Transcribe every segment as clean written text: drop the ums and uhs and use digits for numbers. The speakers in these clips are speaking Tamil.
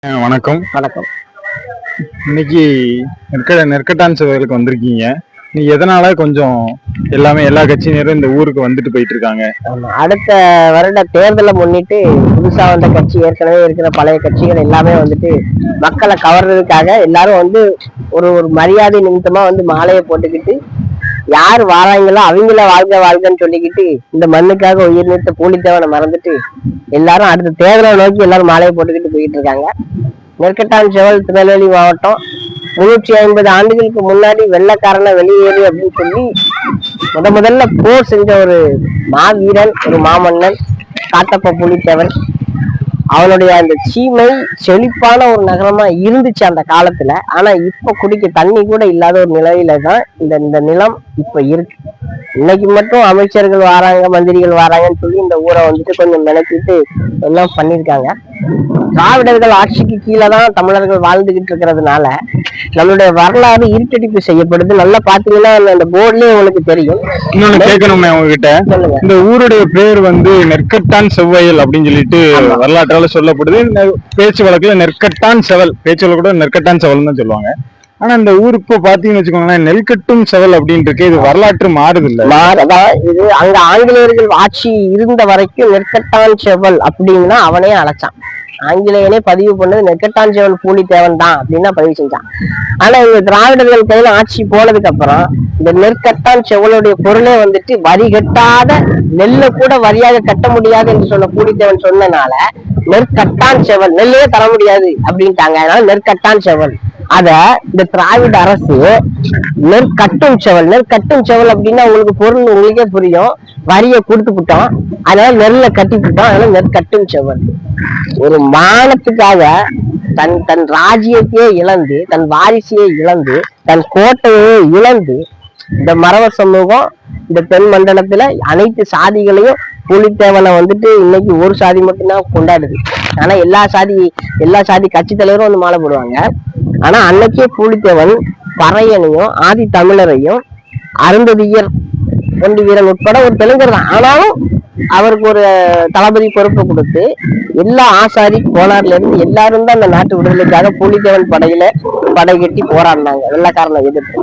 வணக்கம். வணக்கம். இன்னைக்கு நெற்கட்டான் சபைகளுக்கு வந்திருக்கீங்க. நீ எதனால கொஞ்சம் எல்லா கட்சியினரும் இந்த ஊருக்கு வந்துட்டு போயிட்டு இருக்காங்க? அடுத்த வருட தேர்தலை முன்னிட்டு புதுசா வந்த கட்சி, ஏற்கனவே இருக்கிற பழைய கட்சிகள் எல்லாமே வந்துட்டு மக்களை கவர்றதுக்காக எல்லாரும் வந்து ஒரு ஒரு மரியாதை நிமித்தமா வந்து மாலையை போட்டுக்கிட்டு யாரு வாராங்களோ அவங்கள வாழ்க வாழ்கன்னு சொல்லிக்கிட்டு இந்த மண்ணுக்காக உயிர் நீத்த பூலித்தேவனை மறந்துட்டு எல்லாரும் அடுத்த தேர்தலை நோக்கி எல்லாரும் மாலையை போட்டுக்கிட்டு போயிட்டு இருக்காங்க. நெற்கட்டான் செவல் திருநெல்வேலி மாவட்டம் 350 ஆண்டுகளுக்கு முன்னாடி வெள்ளைக்காரனை வெளியேறு அப்படின்னு சொல்லி முதல்ல போர் செஞ்ச ஒரு மாவீரன், ஒரு மாமன்னன் காத்தப்ப புலித்தேவன். அவனுடைய அந்த சீமை செழிப்பான ஒரு நகரமா இருந்துச்சு அந்த காலத்துல. ஆனா இப்ப குடிக்க தண்ணி கூட இல்லாத ஒரு நிலையில தான் இந்த நிலம் இப்ப இருக்கு. இன்னைக்கு மட்டும் அமைச்சர்கள் வராங்க, மந்திரிகள் வராங்கன்னு சொல்லி இந்த ஊரை வந்துட்டு கொஞ்சம் நினைக்கிட்டு எல்லாம் பண்ணிருக்காங்க. திராவிடர்கள் ஆட்சிக்கு கீழே தான் தமிழர்கள் வாழ்ந்துகிட்டு இருக்கிறதுனால நம்மளுடைய வரலாறு இருட்டடிப்பு செய்யப்படுது. நல்லா பாத்தீங்கன்னா அந்த போர்ட்லயே உங்களுக்கு தெரியும். இன்னொன்னு கேட்கணுமே உங்ககிட்ட, இந்த ஊருடைய பேர் வந்து நெற்கட்டான் செவ்வையல் அப்படின்னு சொல்லிட்டு வரலாற்றால சொல்லப்படுது. பேச்சு வழக்குல நெற்கட்டான் செவல், பேச்சு வழக்கு நெற்கட்டான் செவல் தான் சொல்லுவாங்க. ஆனா இந்த ஊர் இப்ப பாத்தீங்கன்னு வச்சுக்கோங்களேன், நெல்கட்டும் செவல் அப்படின்னு இருக்கு. இது வரலாற்று மாறுது இல்ல? மாறதான். இது அங்க ஆங்கிலேயர்கள் ஆட்சி இருந்த வரைக்கும் நெற்கட்டான் செவல் அப்படின்னா அவனே அழைச்சான். ஆங்கிலேயனே பதிவு பண்ணது நெற்கட்டான் செவல் பூலித்தேவன் தான் அப்படின்னா பதிவு செஞ்சான். ஆனா இந்த திராவிடர்கள் கையில ஆட்சி போனதுக்கு அப்புறம் இந்த நெற்கட்டான் செவலுடைய பொருளே வந்துட்டு வரி கட்டாத நெல்லை கூட வரியாக கட்ட முடியாது என்று சொன்ன பூலித்தேவன் சொன்னனால நெற்கட்டான் செவல், நெல்லையே தர முடியாது அப்படின்ட்டாங்க. அதனால நெற்கட்டான் செவல். அத இந்த திராவிட அரசு நெற்கட்டும் செவல் அப்படின்னா உங்களுக்கு பொருள் உங்களுக்கே புரியும். வரிய கொடுத்துக்கிட்டோம், அதனால நெல்லை கட்டிக்கிட்டோம், அதனால நெற்கட்டும் செவல். ஒரு மானத்துக்காக தன் ராஜ்யத்தையே இழந்து, தன் வாரிசையே இழந்து, தன் கோட்டையே இழந்து இந்த மறவர் சமூகம் இந்த தென் மண்டலத்துல அனைத்து சாதிகளையும் பூலித்தேவனை வந்துட்டு இன்னைக்கு ஒரு சாதி மட்டும்தான் கொண்டாடுது. ஆனா எல்லா சாதி கட்சி தலைவரும் வந்து மாலை போடுவாங்க. ஆனா அன்னைக்கே பூலித்தேவன் பறையனையும் ஆதி தமிழரையும் அருந்ததியர் ஒண்டி வீரன் உட்பட ஒரு தெலுங்கர் தான். ஆனாலும் அவருக்கு ஒரு தளபதி பொறுப்பை கொடுத்து எல்லா ஆசாரி கோனார்ல இருந்து எல்லாரும் தான் அந்த நாட்டு விடுதலைக்காக பூலித்தேவன் படை கட்டி போராடினாங்க வெள்ளைக்காரனை எதிர்த்து.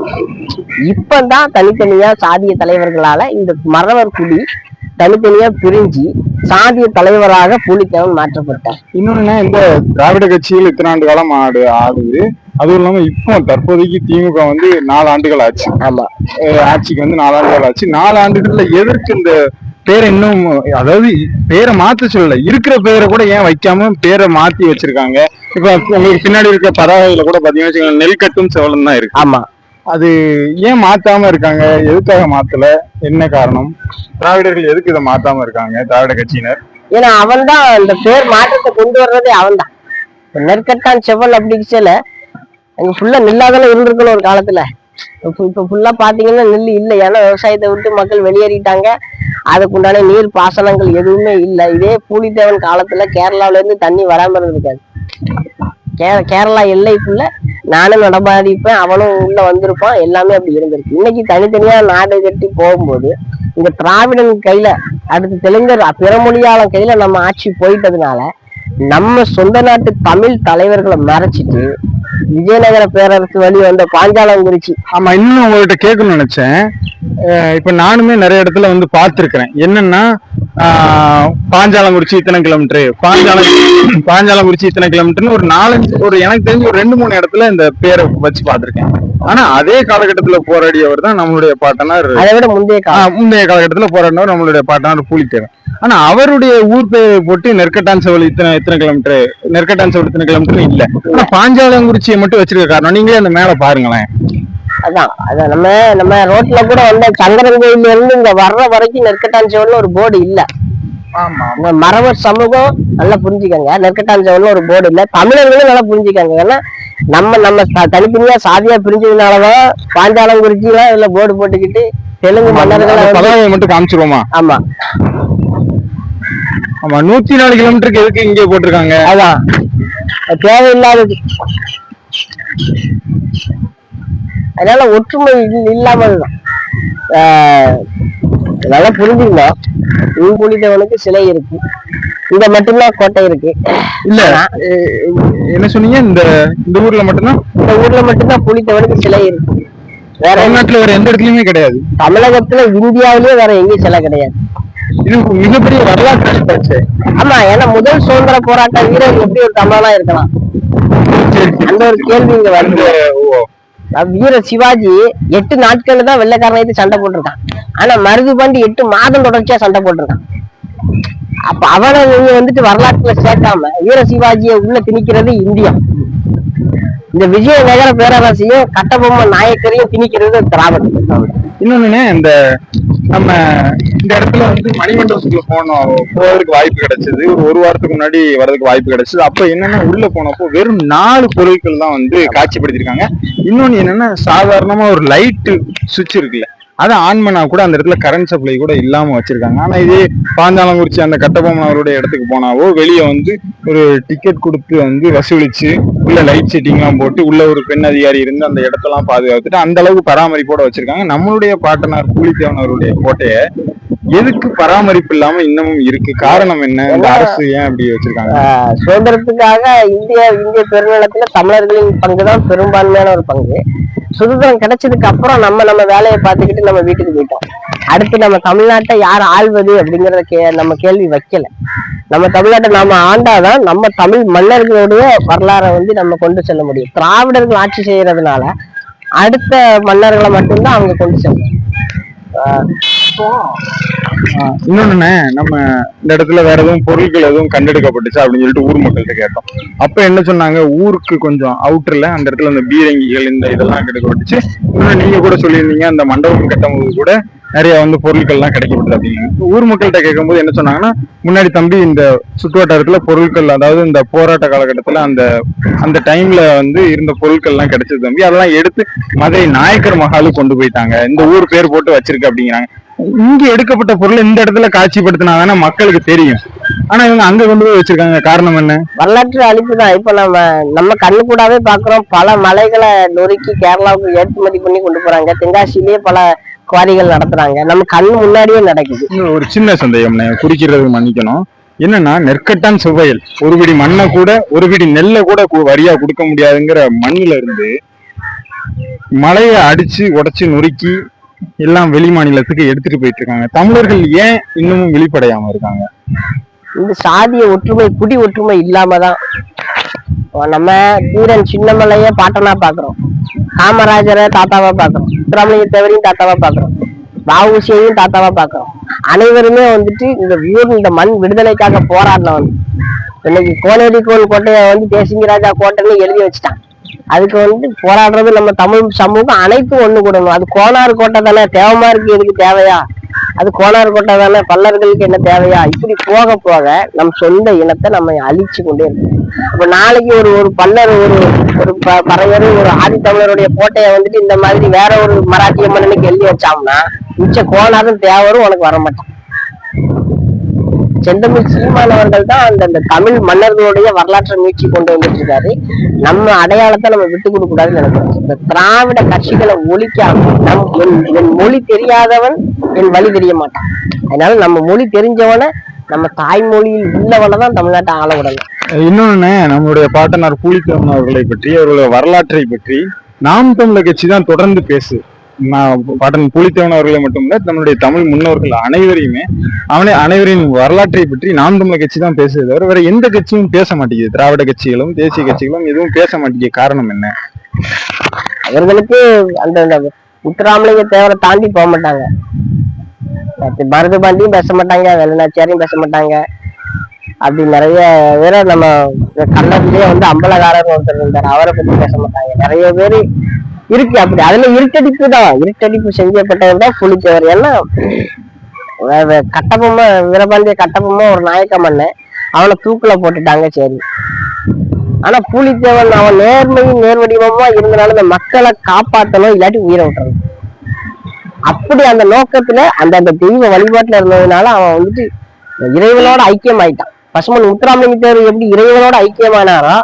இப்பதான் தனித்தனியா சாதிய தலைவர்களால இந்த மறவர் குடி தனித்தனியா பிரிஞ்சு சாதிய தலைவராக பூலித்தேவன் மாற்றப்பட்டார். இன்னொன்னு, இந்த திராவிட கட்சியில் இத்தனை ஆண்டு காலம் ஆடுது. அதுவும் இல்லாம இப்போ தற்போதைக்கு திமுக வந்து 4 ஆண்டுகள் ஆச்சு. ஆமா, ஆட்சிக்கு வந்து 4 ஆண்டுகள் ஆச்சு. 4 ஆண்டுகள்ல எதற்கு இந்த பேரை இன்னும், அதாவது பேரை மாத்த சொல்லல, இருக்கிற பேரை கூட ஏன் வைக்காம பேரை மாத்தி வச்சிருக்காங்க? இப்ப உங்களுக்கு பின்னாடி இருக்க பதாகையில கூட பாத்தீங்கன்னா நெல்கட்டும் செவலும் தான் இருக்கு. ஆமா, அது ஏன் மாத்தாம இருக்காங்க? எதுக்காக மாத்தல? என்ன காரணம்? திராவிடர்கள் எதுக்கு இதை மாத்தாம இருக்காங்க, திராவிட கட்சியினர்? ஏன்னா அவன் தான் இந்த பேர் மாற்றத்தை கொண்டு வர்றதே அவன் தான். நெற்கட்டான் செவல் அப்படிங்கல அங்க ஃபுல்லா நெல்லாதானே இருந்திருக்கணும் ஒரு காலத்துல. இப்ப ஃபுல்லா பாத்தீங்கன்னா நெல் இல்லை. ஏன்னா விவசாயத்தை விட்டு மக்கள் வெளியேறிட்டாங்க. அதுக்குண்டான நீர் பாசனங்கள் எதுவுமே இல்லை. இதே பூலித்தேவன் காலத்துல கேரளாவில இருந்து தண்ணி வராம இருந்திருக்காது. கேரளா எல்லைக்குள்ள நானும் நடமாடிப்பேன், அவனும் உள்ள வந்திருப்பான், எல்லாமே அப்படி இருந்திருக்கு. இன்னைக்கு தனித்தனியா நாடு கட்டி போகும்போது இந்த திராவிடன் கையில, அடுத்து தெலுங்கர் பிறமொழியாளன் கையில நம்ம ஆட்சி போயிட்டதுனால நம்ம சொந்த நாட்டு தமிழ் தலைவர்களை மறைச்சிட்டு விஜயநகர பேரரசு வழி வந்த பாஞ்சாலங்குறிச்சி. ஆமா, இன்னும் உங்கள்கிட்ட கேட்கணும்னு நினைச்சேன். இப்ப நானுமே நிறைய இடத்துல வந்து பார்த்திருக்கிறேன். என்னன்னா, பாஞ்சாலங்குறிச்சி இத்தனை கிலோமீட்டரு, பாஞ்சாலங்குறிச்சி இத்தனை கிலோமீட்டர்னு ஒரு 4-5, எனக்கு தெரிஞ்சு ஒரு 2-3 இடத்துல இந்த பேரை வச்சு பார்த்திருக்கேன். ஆனா அதே காலகட்டத்துல போராடியவர் தான் நம்மளுடைய பாட்டனார். அதை விட முந்தைய காலகட்டத்துல போராடினவர் நம்மளுடைய பாட்டனார் பூலித்தேவன். ஆனா அவருடைய ஊர் பெயரை போட்டு நெற்கட்டான் செவல் இத்தனை கிலோமீட்டர், நெற்கட்டான் செவல் இத்தனை கிலோமீட்டர் இல்ல. ஆனா பாஞ்சாலங்குறிச்சியை மட்டும் வச்சிருக்க காரணம் நீங்களே அந்த மேல பாருங்களேன். அதான் நம்ம ரோட்ல கூட வந்து சங்கரன் கோயில்ல இருந்து இங்க வர்ற வரைக்கும் நெற்கட்டான் செவல்னு ஒரு போர்டு இல்ல. மறவர் சமூகம் நல்லா புரிஞ்சுக்கங்க, நெற்கட்டான் செவல்னு ஒரு போர்டு இல்ல. தமிழர்களும் நல்லா புரிஞ்சுக்காங்க. ஏன்னா நம்ம தனித்தனியா சாதியா பிரிஞ்சதுனாலதான் பாஞ்சாலங்குறிச்சி எல்லாம் இதுல போர்டு போட்டுக்கிட்டு தெலுங்கு மன்னர்களை மட்டும் காமிச்சிருவோமா? ஆமா, 104 கிலோமீட்டருக்கு எதுக்கு இங்கே போட்டிருக்காங்க? அதான் தேவையில்லாதது. அதனால ஒற்றுமை இல்லாமல் நல்லா புரிஞ்சுக்கணும். பூலித்தேவனுக்கு சிலை இருக்கு, இங்க மட்டும்தான் கோட்டை இருக்கு. இல்ல என்ன சொன்னீங்க, இந்த இந்த ஊர்ல மட்டும்தான், இந்த ஊர்ல மட்டும்தான் பூலித்தேவனுக்கு சிலை இருக்கு. வேற தமிழ்நாட்டுல வேற எந்த இடத்துலயுமே கிடையாது. தமிழகத்துல இந்தியாவிலேயே வேற எங்கேயும் சிலை கிடையாது. இது மிகப்பெரிய வரலாற்று. ஆமா, ஏன்னா முதல் சுதந்திர போராட்ட வீரர் எப்படி ஒரு தமிழனா இருக்கலாம், அந்த ஒரு கேள்வி இங்க வருது. வீர சிவாஜி 8 நாட்கள்ல தான் வெள்ளைக்காரனை சண்டை போட்டிருக்கான். ஆனா மருதுபாண்டி 8 மாதம் தொடர்ச்சியா சண்டை போட்டிருக்கான். அப்ப அவனை நீங்க வந்துட்டு வரலாற்றுல சேர்க்காம வீர சிவாஜியை உள்ள திணிக்கிறது இந்தியா. இந்த விஜயநகர பேரரசையும் கட்டபொம்ம நாயக்கரையும் திணிக்கிறது திராவிடம். இன்னொன்னு, இந்த நம்ம இந்த இடத்துல வந்து மணிமண்டபத்துக்குள்ள போறதுக்கு வாய்ப்பு கிடைச்சது. ஒரு வாரத்துக்கு முன்னாடி வர்றதுக்கு வாய்ப்பு கிடைச்சது. அப்ப என்னன்னா, உள்ள போனப்போ வெறும் 4 பொருட்கள் தான் வந்து காட்சிப்படுத்திருக்காங்க. இன்னொன்னு என்னன்னா, சாதாரணமா ஒரு லைட்டு சுவிட்ச் இருக்குல்ல, அதை ஆன் பண்ணா கூட அந்த இடத்துல கரண்ட் சப்ளை கூட இல்லாம வச்சிருக்காங்க. ஆனா இதே பாஞ்சாலங்குறிச்சி அந்த கட்டபொம்மன் அவருடைய இடத்துக்கு போனாவோ வெளியே வந்து ஒரு டிக்கெட் கொடுத்து வந்து வசூலிச்சு உள்ள லைட் செட்டிங் எல்லாம் போட்டு உள்ள ஒரு பெண் அதிகாரி இருந்து அந்த இடத்தெல்லாம் பாதுகாத்துட்டு அந்த அளவுக்கு பராமரிப்போட வச்சிருக்காங்க. நம்மளுடைய பாட்டனார் பூலித்தேவன் அவருடைய கோட்டையை எதுக்கு பராமரிப்பு இல்லாம இன்னமும் இருக்கு? காரணம் என்ன? இந்த அரசு ஏன் அப்படி வச்சிருக்காங்க? சுதந்திரத்துக்காக இந்திய பெருநிலத்துல தமிழர்களின் பங்குதான் பெரும்பான்மையான ஒரு பங்கு. சுதந்திரம் கிடைச்சதுக்கு அப்புறம் நம்ம வேலையை பார்த்துக்கிட்டு நம்ம வீட்டுக்கு போயிட்டோம். அடுத்து நம்ம தமிழ்நாட்டை யார் ஆள்வது அப்படிங்கறத நம்ம கேள்வி வைக்கல. நம்ம தமிழ்நாட்டை நாம ஆண்டாதான் நம்ம தமிழ் மன்னர்களுடைய வரலாறை வந்து நம்ம கொண்டு செல்ல முடியும். திராவிடர்கள் ஆட்சி செய்யறதுனால அடுத்த மன்னர்களை மட்டும்தான் அவங்க கொண்டு செல்லும். இன்னொன்னு, நம்ம இந்த இடத்துல வேற எதுவும் பொருட்கள் எதுவும் கண்டெடுக்கப்பட்டுச்சா அப்படின்னு சொல்லிட்டு ஊர் மக்கள்கிட்ட கேட்டோம். அப்ப என்ன சொன்னாங்க, ஊருக்கு கொஞ்சம் அவுட்டர்ல அந்த இடத்துல அந்த பீரங்கிகள் இந்த இதெல்லாம் கிடைக்கப்பட்டுச்சு. இன்னொன்னு நீங்க கூட சொல்லியிருந்தீங்க, அந்த மண்டபம் கட்டும்போது கூட நிறைய வந்து பொருட்கள் எல்லாம் கிடைக்கப்பட்டது அப்படின்னு. ஊர் மக்கள்கிட்ட கேட்கும்போது என்ன சொன்னாங்கன்னா, முன்னாடி தம்பி இந்த சுற்றுவட்டாரத்துல பொருட்கள், அதாவது இந்த போராட்ட காலகட்டத்துல அந்த டைம்ல வந்து இருந்த பொருட்கள் எல்லாம் கிடைச்சது தம்பி, அதெல்லாம் எடுத்து மதுரை நாயக்கர் மகாலு கொண்டு போயிட்டாங்க, இந்த ஊர் பேர் போட்டு வச்சிருக்கு அப்படிங்கிறாங்க. இங்க எடுக்கப்பட்ட பொருள் இந்த இடத்துல காட்சிப்படுத்தினாதானே மக்களுக்கு தெரியும். ஆனா இவங்க அங்க கொண்டு போய் வச்சிருக்காங்க. காரணம் என்ன? வரலாற்று அழிப்பு தான். இப்ப நம்ம கண்ணு கூடாவே பாக்குறோம். பல மலைகளை நொறுக்கி கேரளாவுக்கு ஏற்றுமதி பண்ணி கொண்டு போறாங்க. தென்காசியிலேயே பல குவாரிகள் நடத்துறாங்க. நம்ம கண்ணு முன்னாடியே நடக்குது. ஒரு சின்ன சந்தேகம் குறிக்கிறது மன்னிக்கணும். என்னன்னா, நெற்கட்டான் செவ்வையல் ஒரு பிடி மண்ணை கூட ஒரு பிடி நெல்லை கூட வரியா கொடுக்க முடியாதுங்கிற மண்ணில இருந்து மலையை அடிச்சு உடைச்சு நொறுக்கி எல்லாம் வெளி மாநிலத்துக்கு எடுத்துட்டு போயிட்டு இருக்காங்க. தமிழர்கள் ஏன் இன்னமும் வெளிப்படையாம இருக்காங்க? இந்த சாதிய ஒற்றுமை, குடி ஒற்றுமை இல்லாமதான். நம்ம தீரன் சின்னமலைய பாட்டனா பாக்குறோம், காமராஜரை தாத்தாவா பாக்குறோம், முத்துராமலிங்க தேவரையும் தாத்தாவா பாக்குறோம், வஉசியையும் தாத்தாவா பாக்குறோம். அனைவருமே வந்துட்டு இந்த ஊர் இந்த மண் விடுதலைக்காக போராடினவன். இன்னைக்கு கோனேரி கோல் கோட்டையை வந்து தேசிங்கராஜா கோட்டைன்னு எழுதி வச்சுட்டான். அதுக்கு வந்து போராடுறது நம்ம தமிழ் சமூகம் அனைத்தும் ஒண்ணு கூடணும். அது கோனார் கோட்டை தானே, தேவமாருக்கு எதுக்கு தேவையா? அது கோனார் கோட்டை தானே, பல்லர்களுக்கு என்ன தேவையா? இப்படி போக போக நம் சொந்த இனத்தை நம்ம அழிச்சு கொண்டே இருக்கோம். அப்ப நாளைக்கு ஒரு பல்லர், ஒரு பறையர், ஒரு ஆதித்தமிழருடைய கோட்டையை வந்துட்டு இந்த மாதிரி வேற ஒரு மராட்டிய மன்னனுக்கு எழுதி வச்சாங்கன்னா மிச்ச கோனாரும் தேவரும் உனக்கு வரமாட்டான். செந்தமிழ் சீமானவர்கள் தான் அந்த தமிழ் மன்னர்களுடைய வரலாற்றை மீட்சி கொண்டு வந்துட்டு இருக்காரு. நம்ம அடையாளத்தை நம்ம விட்டு கொடுக்க கூடாதுன்னு நினைக்கிறோம். இந்த திராவிட கட்சிகளை ஒழிக்காம என் மொழி தெரியாதவன் என் வழி தெரிய மாட்டான். அதனால நம்ம மொழி தெரிஞ்சவனை, நம்ம தாய்மொழியில் உள்ளவனை தான் தமிழ்நாட்டை ஆள விடணும். இன்னொன்னு, நம்மளுடைய பாட்டனார் பூலித்தேவன் அவர்களை பற்றி, அவர்களுடைய வரலாற்றை பற்றி நாம் தமிழர் கட்சி தான் தொடர்ந்து பேசு. பாட்டன் பூலித்தேவன் அவர்களை மட்டுமில்ல, நம்மளுடைய தமிழ் முன்னோர்கள் அனைவரின் வரலாற்றை பற்றி நாம் தமிழர் கட்சி தான் பேசுது தவிர வேற எந்த கட்சியும் பேச மாட்டேங்குது. திராவிட கட்சிகளும் தேசிய கட்சிகளும் எதுவும் பேச மாட்டேங்குது. காரணம் என்ன? அவர்களுக்கு அந்த முத்துராமலிங்க தேவரை தாண்டி போக மாட்டாங்க. மருதுபாண்டியும் பேச மாட்டாங்க, வெள்ளநாச்சியாரையும் பேச மாட்டாங்க. அப்படி நிறைய பேரை நம்ம கண்ணத்திலேயே வந்து அம்பலகாரர் ஒருத்தர் இருந்தார், அவரை பத்தி பேச மாட்டாங்க. நிறைய பேரு இருக்கு அப்படி. அதுல இருட்டடிப்பு செஞ்சப்பட்டவர் தான் பூலித்தேவர். ஏன்னா கட்டபொம்மை, வீரபாண்டிய கட்டபொம்மை ஒரு நாயக்க மன்னன், அவனை தூக்குல போட்டுட்டாங்க, சரி. ஆனா பூலித்தேவன் அவன் நேர்மையும் நேர்வடிவமா இருந்தனால இந்த மக்களை காப்பாற்றணும், இல்லாட்டி உயிரை விட்டுறணும். அப்படி அந்த நோக்கத்துல அந்த தெய்வ வழிபாட்டுல இருந்ததுனால அவன் வந்துட்டு இறைவனோட ஐக்கியம் ஆயிட்டான். பசுமன் முத்துராமலிங்க தேவர் எப்படி இறைவனோட ஐக்கியமானாரோ,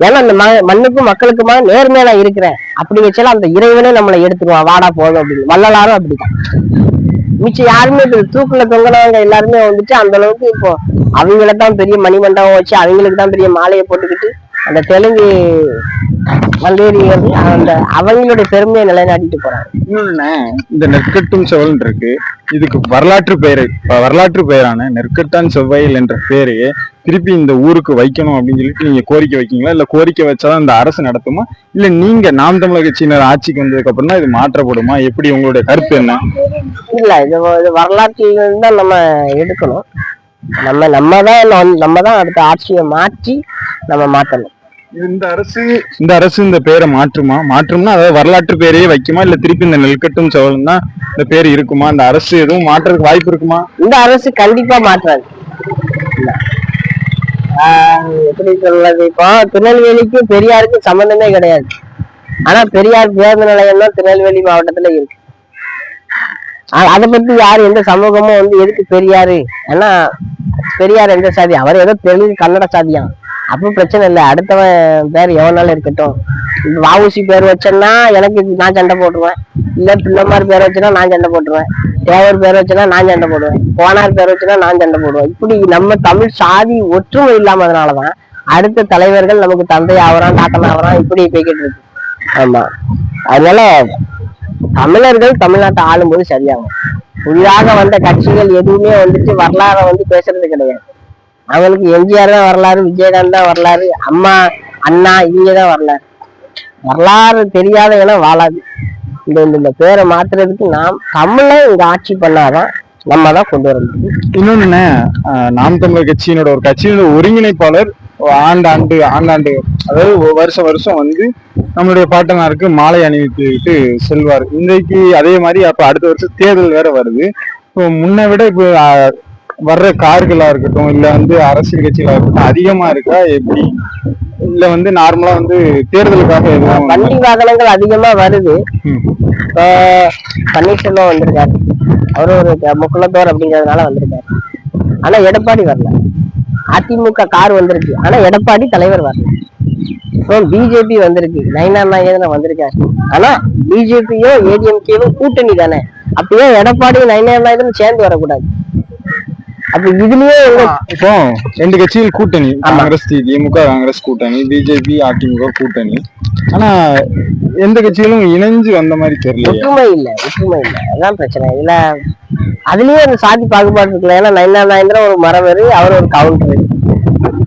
ஏன்னா அந்த மண்ணுக்கும் மக்களுக்குமா நேர்மையா நான் இருக்கிறேன் அப்படி வச்சாலும் அந்த இறைவனே நம்மளை எடுத்துருவான், வாடா போதும் அப்படின்னு. வள்ளலாரும் அப்படிதான். மிச்சம் யாருமே தூக்குல தொங்கினவங்க எல்லாருமே வந்துட்டு அந்த அளவுக்கு இப்போ அவங்களதான் பெரிய மணிமண்டபம் வச்சு அவங்களுக்கு தான் பெரிய மாலையை போட்டுக்கிட்டு அந்த தெலுங்கு மல்லேரியர் அந்த அவங்களுடைய பெருமையை நிலைநாட்டிட்டு போறாங்க. இன்னொன்னு இந்த நெற்கட்டும் செவல் இருக்கு, இதுக்கு வரலாற்று பெயரான நெற்கட்டான் செவ்வாயில் என்ற பெயரையே திருப்பி இந்த ஊருக்கு வைக்கணும் அப்படின்னு சொல்லிட்டு நீங்க கோரிக்கை வைக்கீங்களா, இல்ல கோரிக்கை வச்சாதான் இந்த அரசு நடத்துமா, இல்ல நீங்க நாம் தமிழர் கட்சியினர் ஆட்சிக்கு வந்ததுக்கு அப்புறம் தான் இது மாற்றப்படுமா, எப்படி உங்களுடைய கருத்து என்ன? இல்ல இது வரலாற்றில தான் நம்ம எடுக்கணும். நம்ம தான் அடுத்த ஆட்சியை மாற்றி நம்ம மாற்றணும். இந்த அரசு இந்த பேரை மாற்றும்னா அதாவது வரலாற்று பேரையே வைக்குமா, இல்ல திருப்பி இந்த நெல்கட்டும் செவல் தான் இந்த பேர் இருக்குமா, இந்த அரசு எதுவும் மாற்றதுக்கு வாய்ப்பு இருக்குமா? இந்த அரசு கண்டிப்பா மாற்றாது. எப்படி சொல்றது, இப்போ திருநெல்வேலிக்கு பெரியாருக்கு சம்பந்தமே கிடையாது. ஆனா பெரியார் பேருந்து நிலையம் தான் திருநெல்வேலி மாவட்டத்துல இருக்கு. அதை பத்தி யாரு எந்த சமூகமும் வந்து எதுக்கு பெரியாரு, ஏன்னா பெரியார் எந்த சாதி, அவர் ஏதோ தெலுங்கு கன்னட சாதியான், அப்ப பிரச்சனை இல்லை, அடுத்தவன் பேர் எவனாலும் இருக்கட்டும். வாவுசி பேர் வச்சேன்னா எனக்கு நான் சண்டை போட்டுருவேன், இல்ல பிள்ளைமார் பேர் வச்சுன்னா நான் சண்டை போட்டுருவேன், தேவர் பேர் வச்சுன்னா நான் சண்டை போடுவேன், கோனார் பேர் வச்சுன்னா நான் சண்டை போடுவேன். இப்படி நம்ம தமிழ் சாதி ஒற்றுமை இல்லாமதுனாலதான் அடுத்த தலைவர்கள் நமக்கு தந்தை ஆவறான், தாத்தன் ஆவறான், இப்படி போய்கிட்டு இருக்கு. ஆமா, அதனால தமிழர்கள் தமிழ்நாட்டை ஆளும்போது சரியாகும். புதிதாக வந்த கட்சிகள் எதுவுமே வந்துட்டு வரலாறை வந்து பேசுறது கிடையாது. அவங்களுக்கு எம்ஜிஆர் தான் வரலாறு, விஜயகாந்த் தான் வரலாறு, அம்மா அண்ணா இங்கதான் வரலாறு தெரியாத இடம் வாழாது. இந்த பேரை மாத்துறதுக்கு நாம் தமிழ இங்க ஆட்சி பண்ணாதான் நம்ம தான் கொண்டு வர முடியும். இன்னொன்னு நாம் தமிழர் கட்சியினோட ஒரு கட்சியோட ஒருங்கிணைப்பாளர் ஆண்டாண்டு அதாவது வருஷம் வந்து நம்மளுடைய பாட்டனாருக்கு மாலை அணிவித்துட்டு செல்வார். இன்றைக்கு அதே மாதிரி அப்ப அடுத்த வருஷம் தேர்தல் வேற வருது. இப்போ முன்னை விட இப்போ வர்ற கார்களா இருக்கட்டும், இல்ல வந்து அரசியல் கட்சிகளா இருக்கட்டும் அதிகமா இருக்கா எப்படி, இல்ல வந்து நார்மலா வந்து தேர்தலுக்காக எதுவும்? வண்டி வாகனங்கள் அதிகமா வருது. பன்னீர்செல்வம் வந்திருக்காரு, அவரு ஒரு முக்குளத்தோர் அப்படிங்கிறதுனால வந்திருக்காரு. ஆனா எடப்பாடி வரல. அதிமுக கார் வந்திருக்கு, ஆனா எடப்பாடி தலைவர் வரல. இப்போ பிஜேபி வந்திருக்கு, நயினார் நாகேந்திரன் வந்திருக்காரு, ஆனா பிஜேபியும் ஏடிஎம்கேவும் கூட்டணி தானே, அப்பயே எடப்பாடி நயினார் நாகேந்திரன் சேர்ந்து வரக்கூடாது. அப்ப இதுலயே இப்போ ரெண்டு கட்சிகள் கூட்டணி, காங்கிரஸ் திமுக காங்கிரஸ் கூட்டணி, பிஜேபி அதிமுக கூட்டணி, ஆனா எந்த கட்சிகளும் இணைஞ்சு வந்த மாதிரி தெரியல. ஒற்றுமை இல்ல அதான் பிரச்சனை. இதுல அதுலயே அந்த சாதி பாகுபாடு இருக்குல்ல. ஏன்னா நயினார் நாகேந்திரன் ஒரு மரபரு, அவர் ஒரு கவுண்டரு,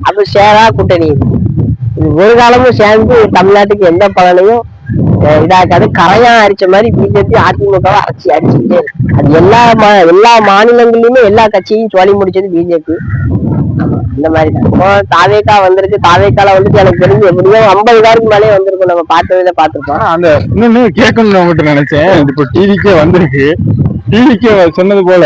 அப்ப சேரா கூட்டணி. இது ஒரு காலமும் சேர்ந்து தமிழ்நாட்டுக்கு எந்த பலனையும் இதாக்காது. கரையா அரிச்ச மாதிரி பிஜேபி அதிமுகவை அடிச்சுக்கிட்டே இருக்கு. அது எல்லா மாநிலங்களிலுமே எல்லா கட்சியும் சொல்லி முடிச்சது பிஜேபி. இந்த மாதிரி தான் இப்போ தாவேக்கா வந்திருக்கு. தாவேக்கால வந்துட்டு எனக்கு தெரிஞ்சு எப்படியும் 50 காருக்கு மேலே வந்திருக்கும். நம்ம பார்த்துருக்கோம். அந்த இன்னொன்னு கேட்கணும்னு அவங்ககிட்ட நினைச்சேன். இப்போ டிவிக்கே வந்திருக்கு. டிவிக்கே சொன்னது போல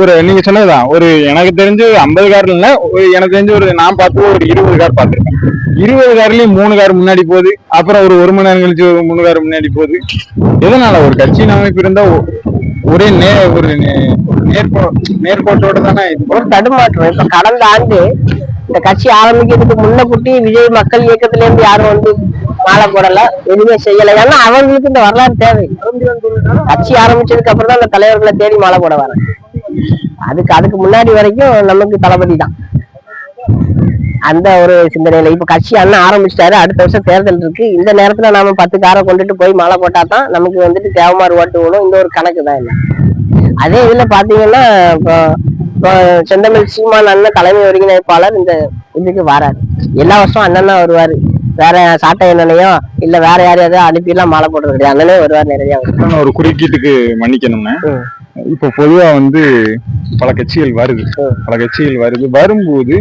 ஒரு நீங்க சொன்னதுதான், ஒரு எனக்கு தெரிஞ்சு 50 கார்ல இல்ல, எனக்கு தெரிஞ்சு ஒரு நான் பார்த்து ஒரு 20 கார் பார்த்திருக்கேன். 20 கார்லயும் 3 கார் முன்னாடி போகுது, அப்புறம் ஒரு 1 மணி நேரம் கழிச்சு 3 கார் முன்னாடி போகுது. எதனால? ஒரு கட்சியின் அமைப்பு இருந்தா ஒரே நேர்கோட்டோட தானே ஒரு தடுமாற்றம். இப்ப கடந்த ஆண்டு இந்த கட்சி ஆரம்பிக்கிறதுக்கு முன்ன கூட்டி விஜய் மக்கள் இயக்கத்துல இருந்து யாரும் வந்து மாலை போடல, எதுவுமே செய்யல. ஏன்னா அவங்களுக்கு இந்த வரலாறு தேவை. கட்சி ஆரம்பிச்சதுக்கு அப்புறம் தான் அந்த தலைவர்களை தேடி மாலை போட வர. அதுக்கு முன்னாடி வரைக்கும் நமக்கு தளபதி தான் அந்த ஒரு சிந்தனையில. இப்ப கட்சி அண்ணன் ஆரம்பிச்சிட்டாரு, அடுத்த வருஷம் தேர்தல் இருக்கு. இந்த நேரத்துல நாம 10 காரை கொண்டுட்டு போய் மாலை போட்டா தான் நமக்கு வந்துட்டு தேவமாறு ஓட்டு விடும். இந்த ஒரு கணக்கு தான் இல்லை. அதே இதுல பாத்தீங்கன்னா இப்போ செந்தமிழ் சீமான் அண்ணன் தலைமை ஒருங்கிணைப்பாளர் இந்த இதுக்கு வராரு. எல்லா வருஷம் அண்ணன் தான் வருவாரு. வேற சாட்டை எண்ணனையோ இல்ல வேற யாரையாவது அனுப்பிலாம் மாலை போடுறது கிடையாது. அண்ணனே வருவார். நிறைய ஒரு குறுக்கீட்டுக்கு மன்னிக்கணும்னா, இப்போ பொதுவா வந்து பல கட்சிகள் வருது. வரும்போது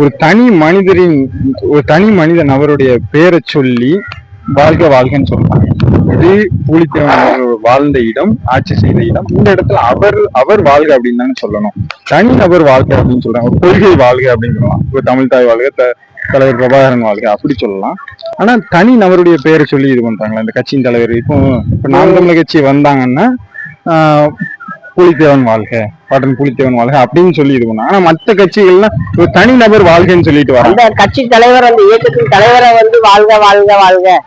ஒரு தனி மனிதன் அவருடைய பேரை சொல்லி வாழ்கன்னு சொல்றாங்க. இது பூலித்தேவன் வாழ்ந்த இடம், ஆட்சி செய்த இடம். இந்த இடத்துல அவர் வாழ்க அப்படின்னு தானே சொல்லணும். தனி நபர் வாழ்க அப்படின்னு சொல்றாங்க. ஒரு கொள்கை வாழ்க அப்படின்னு சொல்லலாம். இப்போ தமிழ் தாய் வாழ்க, தலைவர் பிரபாகரன் வாழ்க அப்படி சொல்லலாம். ஆனா தனி நபருடைய பேரை சொல்லி இது பண்றாங்களா இந்த கட்சியின் தலைவர்? இப்போ நாம் தமிழர் கட்சி வந்தாங்கன்னா பூலித்தேவன் வாழ்க, பாட்டன் பூலித்தேவன் வாழ்க அப்படின்னு சொல்லி இது பண்ணாங்க. ஆனா மற்ற கட்சிகள்லாம் ஒரு தனி நபர் வாழ்கன்னு சொல்லிட்டு வராங்க. அந்த கட்சி தலைவர், அந்த இயக்கத்தின் தலைவரை வந்து வாழ்க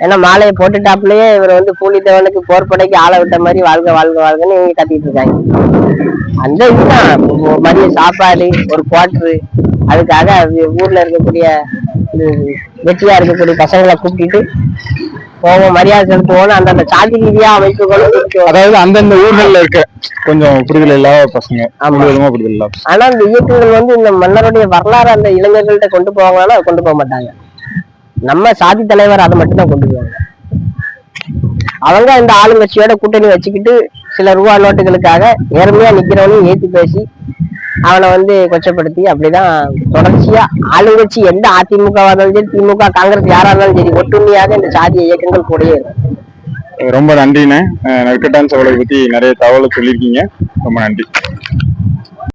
ஏன்னா மாலையை போட்டுட்டாப்புலயே இவர் வந்து பூலித்தேவனுக்கு போர்ப்படைக்கு ஆளை விட்ட மாதிரி வாழ்க வாழ்க வாழ்கன்னு இவங்க கத்திட்டு இருக்காங்க. அந்த இதுதான் மதிய சாப்பாடு, ஒரு குவார்டரு, அதுக்காக ஊர்ல இருக்கக்கூடிய வெற்றியா இருக்கக்கூடிய பசங்களை கூப்பிட்டு போவோம், மரியாதை செலுத்துவோம். அந்தந்த சாதி ரீதியா அமைப்புகளும், அதாவது அந்தந்த ஊர்கள்ல இருக்க கொஞ்சம் புரிதல் இல்லாத பசங்க, புரிதல் இல்லாத. ஆனா அந்த இயக்கங்கள் வந்து இந்த மன்னருடைய வரலாறு அந்த இளைஞர்கள்ட்ட கொண்டு போவாங்கன்னா கொண்டு போக மாட்டாங்க. நம்ம சாதி தலைவர் அதை மட்டும் தான் கொண்டு போவாங்க. அவங்க இந்த ஆளுங்கட்சியோட கூட்டணி வச்சுக்கிட்டு சில ரூபா நோட்டுகளுக்காக நேர்மையா நிக்கிறவனையும் ஏத்தி பேசி அவனை வந்து கொச்சப்படுத்தி அப்படிதான் தொடர்ச்சியா ஆளுங்கட்சி எந்த அதிமுகவா இருந்தாலும் சரி, திமுக, காங்கிரஸ் யாரா இருந்தாலும் சரி, ஒட்டுமையாக இந்த சாதிய இயக்கங்கள் கூடயே இருக்கும். ரொம்ப நன்றிண்ணே. நெற்கட்டான் சவலை பத்தி நிறைய தகவலை சொல்லியிருக்கீங்க. ரொம்ப நன்றி.